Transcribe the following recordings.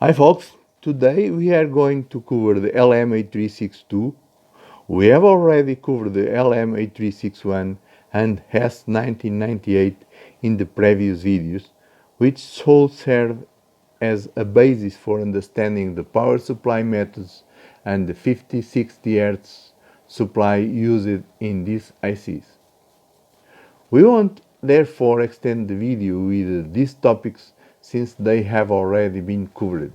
Hi folks, today we are going to cover the LM8362. We have already covered the LM8361 and S1998 in the previous videos, which should serve as a basis for understanding the power supply methods and the 50-60 Hz supply used in these ICs. We won't therefore extend the video with these topics since they have already been covered.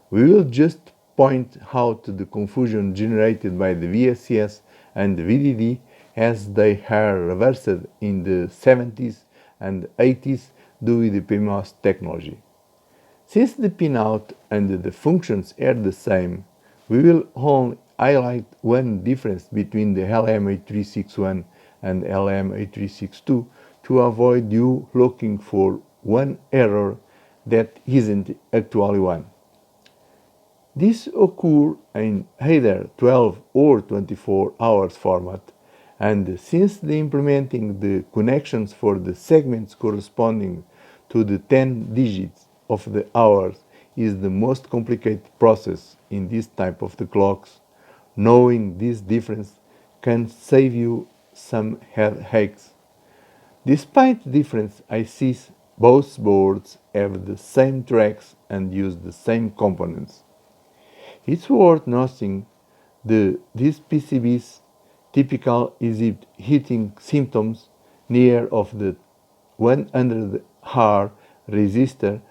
We will just point out the confusion generated by the VSS and the VDD as they are reversed in the 70s and 80s due to the PMOS technology. Since the pinout and the functions are the same, we will only highlight one difference between the LM8361 and LM8362 to avoid you looking for one error that isn't actually one. This occurs in either 12 or 24 hours format, and since the implementing the connections for the segments corresponding to the 10 digits of the hours is the most complicated process in this type of the clocks, knowing this difference can save you some headaches. Despite difference ICs, both boards have the same tracks and use the same components. It's worth noting these PCBs typical exhibit heating symptoms near of the 100R resistor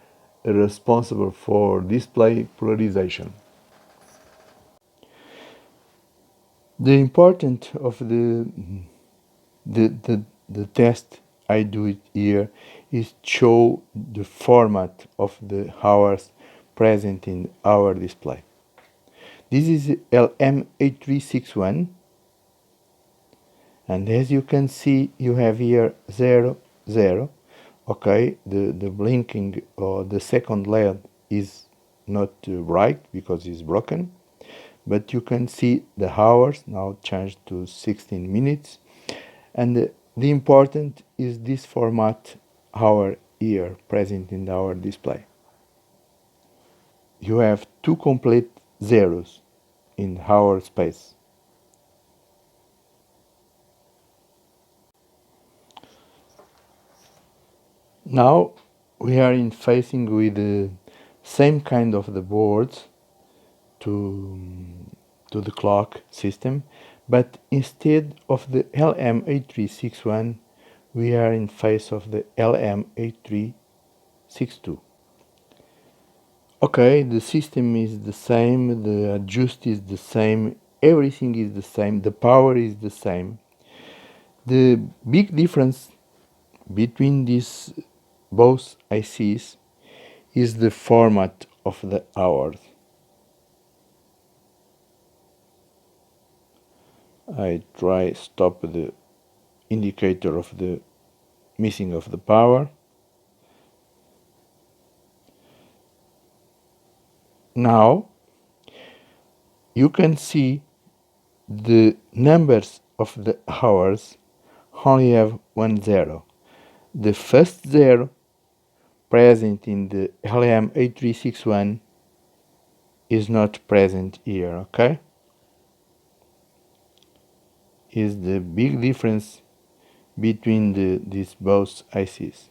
responsible for display polarization. The importance of the test I do it here is show the format of the hours present in our display. This is LM8361, and as you can see you have here 0, 0. Okay, the blinking or the second LED is not right because it's broken, but you can see the hours now changed to 16 minutes, and the important is this format hour here present in our display. You have two complete zeros in hour space. Now we are in facing with the same kind of the boards to the clock system, but instead of the LM8361 we are in face of the LM8362. Okay, the system is the same, the adjust is the same, everything is the same, the power is the same. The big difference between these both ICs is the format of the hours. I try stop the indicator of the missing of the power. Now you can see the numbers of the hours only have one zero. The first zero present in the LM8361 is not present here, okay? Is the big difference between these both ICs.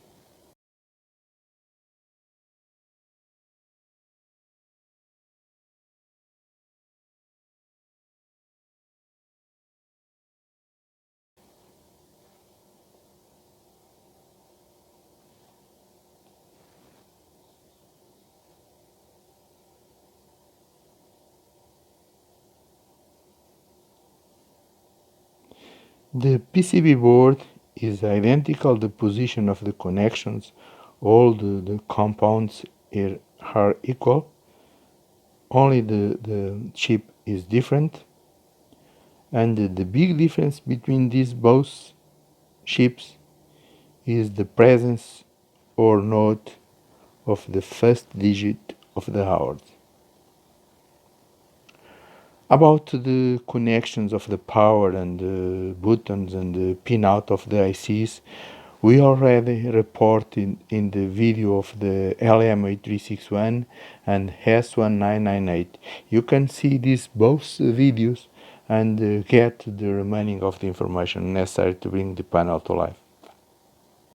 The PCB board is identical, the position of the connections, all the compounds here are equal, only the chip is different, and the big difference between these both chips is the presence or not of the first digit of the hours. About the connections of the power and the buttons and the pinout of the ICs, We already reported in the video of the LM8361 and S1998. You can see these both videos and get the remaining of the information necessary to bring the panel to life.